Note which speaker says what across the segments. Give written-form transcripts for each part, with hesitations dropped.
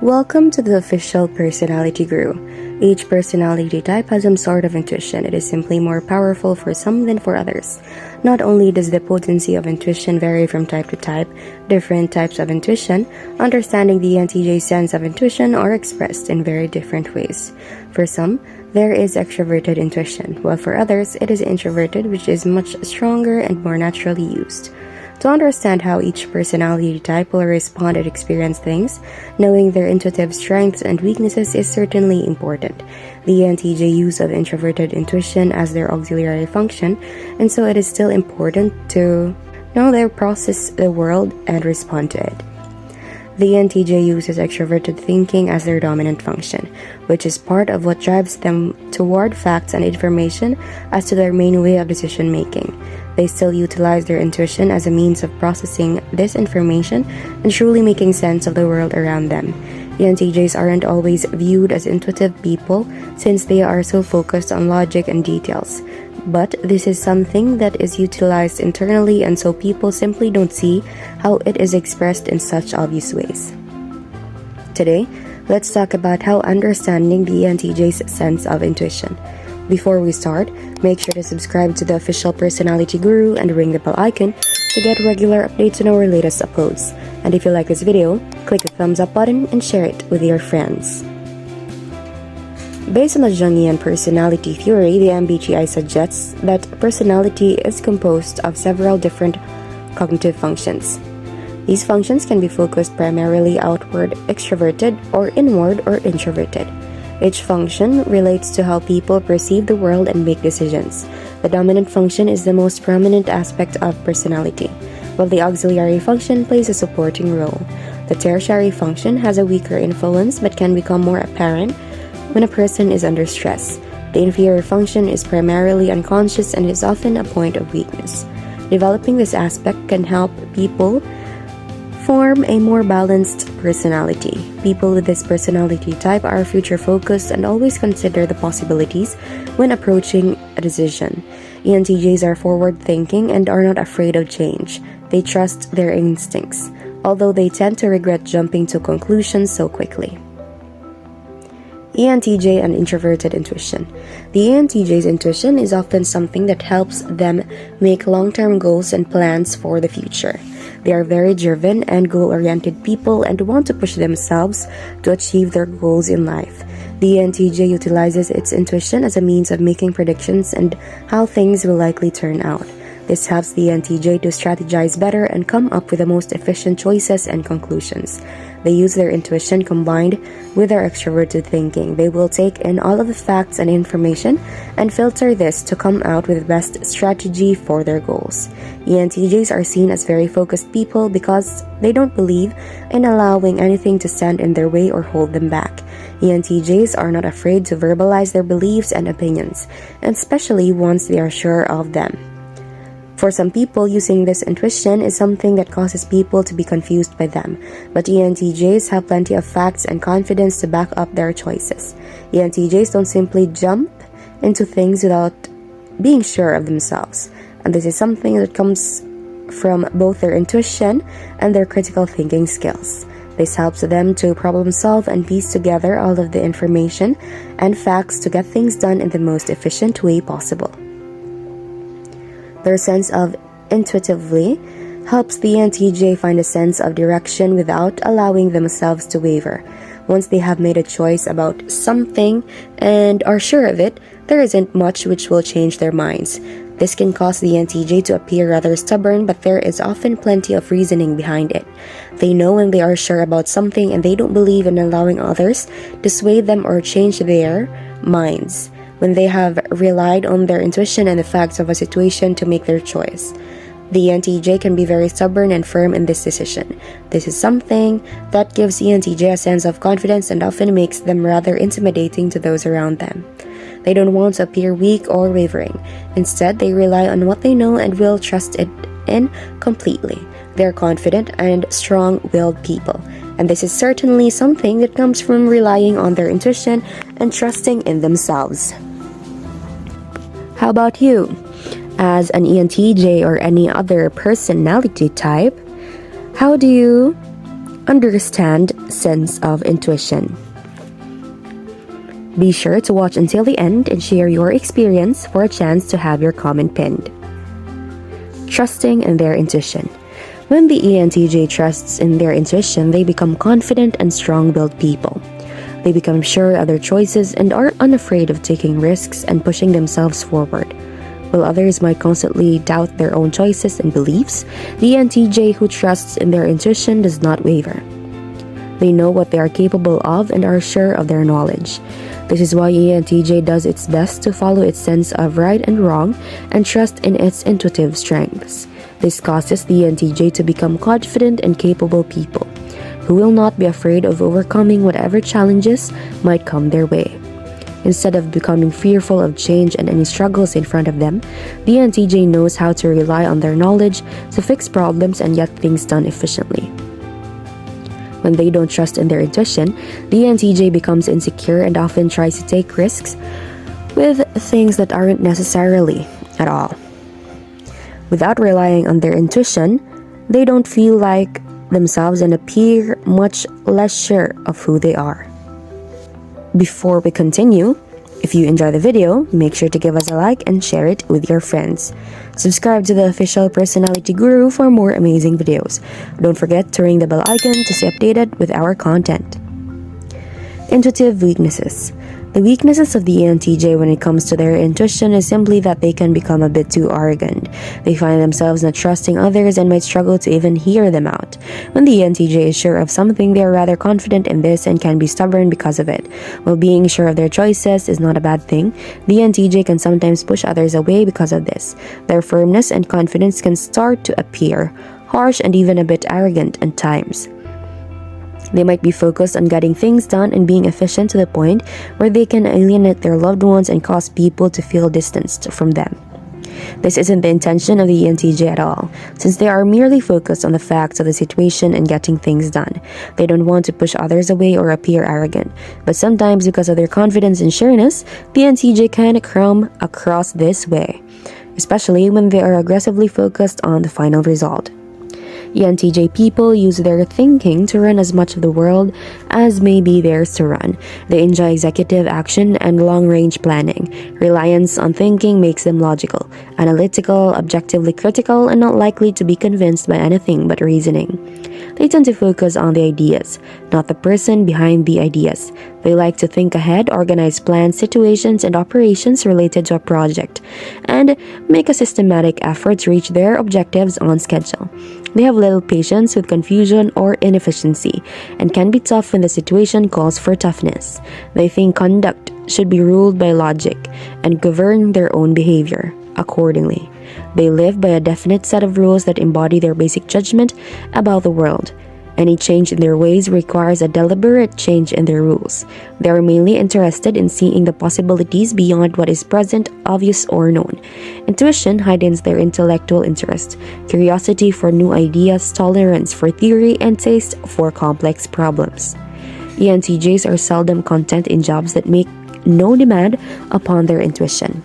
Speaker 1: Welcome to the Official Personality Guru. Each personality type has some sort of intuition. It is simply more powerful for some than for others. Not only does the potency of intuition vary from type to type, different types of intuition, understanding the ENTJ sense of intuition are expressed in very different ways. For some, there is extroverted intuition, while for others, it is introverted, which is much stronger and more naturally used. To understand how each personality type will respond and experience things, knowing their intuitive strengths and weaknesses is certainly important. The ENTJ use of introverted intuition as their auxiliary function, and so it is still important to know they process the world and respond to it. The ENTJ uses extroverted thinking as their dominant function, which is part of what drives them toward facts and information as to their main way of decision making. They still utilize their intuition as a means of processing this information and truly making sense of the world around them. ENTJs aren't always viewed as intuitive people since they are so focused on logic and details. But this is something that is utilized internally, and so people simply don't see how it is expressed in such obvious ways. Today, let's talk about how understanding the ENTJ's sense of intuition. Before we start, make sure to subscribe to the Official Personality Guru and ring the bell icon to get regular updates on our latest uploads. And if you like this video, click the thumbs up button and share it with your friends. Based on the Jungian personality theory, the MBTI suggests that personality is composed of several different cognitive functions. These functions can be focused primarily outward, extroverted, or inward or introverted. Each function relates to how people perceive the world and make decisions. The dominant function is the most prominent aspect of personality, while the auxiliary function plays a supporting role. The tertiary function has a weaker influence but can become more apparent when a person is under stress. The inferior function is primarily unconscious and is often a point of weakness. Developing this aspect can help people form a more balanced personality. People with this personality type are future-focused and always consider the possibilities when approaching a decision. ENTJs are forward-thinking and are not afraid of change. They trust their instincts, although they tend to regret jumping to conclusions so quickly. ENTJ and introverted intuition. The ENTJ's intuition is often something that helps them make long-term goals and plans for the future. They are very driven and goal-oriented people and want to push themselves to achieve their goals in life. The ENTJ utilizes its intuition as a means of making predictions and how things will likely turn out. This helps the ENTJ to strategize better and come up with the most efficient choices and conclusions. They use their intuition combined with their extroverted thinking. They will take in all of the facts and information and filter this to come out with the best strategy for their goals. ENTJs are seen as very focused people because they don't believe in allowing anything to stand in their way or hold them back. ENTJs are not afraid to verbalize their beliefs and opinions, especially once they are sure of them. For some people, using this intuition is something that causes people to be confused by them, but ENTJs have plenty of facts and confidence to back up their choices. ENTJs don't simply jump into things without being sure of themselves, and this is something that comes from both their intuition and their critical thinking skills. This helps them to problem solve and piece together all of the information and facts to get things done in the most efficient way possible. Their sense of intuitively helps the ENTJ find a sense of direction without allowing themselves to waver. Once they have made a choice about something and are sure of it, there isn't much which will change their minds. This can cause the ENTJ to appear rather stubborn, but there is often plenty of reasoning behind it. They know when they are sure about something and they don't believe in allowing others to sway them or change their minds when they have relied on their intuition and the facts of a situation to make their choice. The ENTJ can be very stubborn and firm in this decision. This is something that gives ENTJ a sense of confidence and often makes them rather intimidating to those around them. They don't want to appear weak or wavering. Instead, they rely on what they know and will trust it in completely. They're confident and strong-willed people, and this is certainly something that comes from relying on their intuition and trusting in themselves. How about you? As an ENTJ or any other personality type, how do you Understand sense of intuition. Be sure to watch until the end and share your experience for a chance to have your comment pinned. Trusting in their intuition. When the ENTJ trusts in their intuition, they become confident and strong-willed people. They become sure of their choices and are unafraid of taking risks and pushing themselves forward. While others might constantly doubt their own choices and beliefs, the ENTJ who trusts in their intuition does not waver. They know what they are capable of and are sure of their knowledge. This is why ENTJ does its best to follow its sense of right and wrong and trust in its intuitive strengths. This causes the ENTJ to become confident and capable people who will not be afraid of overcoming whatever challenges might come their way. Instead of becoming fearful of change and any struggles in front of them, the ENTJ knows how to rely on their knowledge to fix problems and get things done efficiently. When they don't trust in their intuition, the ENTJ becomes insecure and often tries to take risks with things that aren't necessarily at all. Without relying on their intuition, they don't feel like themselves and appear much less sure of who they are. Before we continue, if you enjoy the video, make sure to give us a like and share it with your friends. Subscribe to the Official Personality Guru for more amazing videos. Don't forget to ring the bell icon to stay updated with our content. Intuitive weaknesses. The weaknesses of the ENTJ when it comes to their intuition is simply that they can become a bit too arrogant. They find themselves not trusting others and might struggle to even hear them out. When the ENTJ is sure of something, they are rather confident in this and can be stubborn because of it. While being sure of their choices is not a bad thing, the ENTJ can sometimes push others away because of this. Their firmness and confidence can start to appear harsh and even a bit arrogant at times. They might be focused on getting things done and being efficient to the point where they can alienate their loved ones and cause people to feel distanced from them. This isn't the intention of the ENTJ at all, since they are merely focused on the facts of the situation and getting things done. They don't want to push others away or appear arrogant, but sometimes because of their confidence and sureness, the ENTJ can come across this way, especially when they are aggressively focused on the final result. ENTJ people use their thinking to run as much of the world as may be theirs to run. They enjoy executive action and long-range planning. Reliance on thinking makes them logical, analytical, objectively critical, and not likely to be convinced by anything but reasoning. They tend to focus on the ideas, not the person behind the ideas. They like to think ahead, organize plans, situations, and operations related to a project, and make a systematic effort to reach their objectives on schedule. They have little patience with confusion or inefficiency, and can be tough when the situation calls for toughness. They think conduct should be ruled by logic and govern their own behavior accordingly. They live by a definite set of rules that embody their basic judgment about the world. Any change in their ways requires a deliberate change in their rules. They are mainly interested in seeing the possibilities beyond what is present, obvious, or known. Intuition heightens their intellectual interest, curiosity for new ideas, tolerance for theory, and taste for complex problems. ENTJs are seldom content in jobs that make no demand upon their intuition.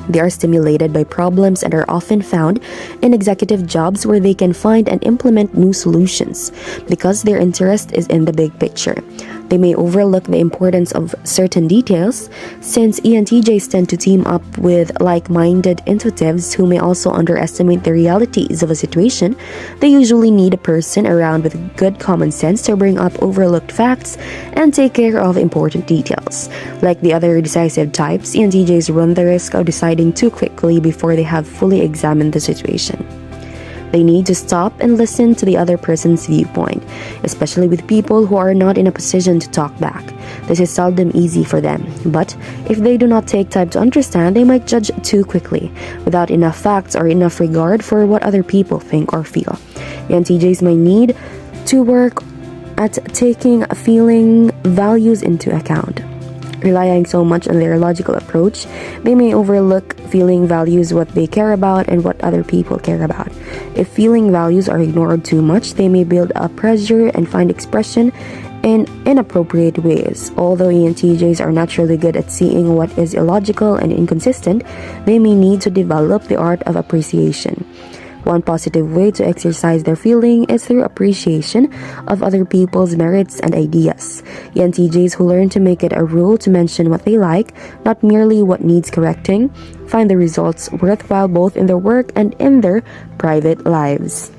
Speaker 1: They are stimulated by problems and are often found in executive jobs where they can find and implement new solutions because their interest is in the big picture. They may overlook the importance of certain details. Since ENTJs tend to team up with like-minded intuitives who may also underestimate the realities of a situation, they usually need a person around with good common sense to bring up overlooked facts and take care of important details. Like the other decisive types, ENTJs run the risk of deciding too quickly before they have fully examined the situation. They need to stop and listen to the other person's viewpoint, especially with people who are not in a position to talk back. This is seldom easy for them, but if they do not take time to understand, they might judge too quickly, without enough facts or enough regard for what other people think or feel. ENTJs may need to work at taking feeling values into account. Relying so much on their logical approach, they may overlook feeling values, what they care about and what other people care about. If feeling values are ignored too much, they may build up pressure and find expression in inappropriate ways. Although ENTJs are naturally good at seeing what is illogical and inconsistent, they may need to develop the art of appreciation. One positive way to exercise their feeling is through appreciation of other people's merits and ideas. ENTJs who learn to make it a rule to mention what they like, not merely what needs correcting, find the results worthwhile both in their work and in their private lives.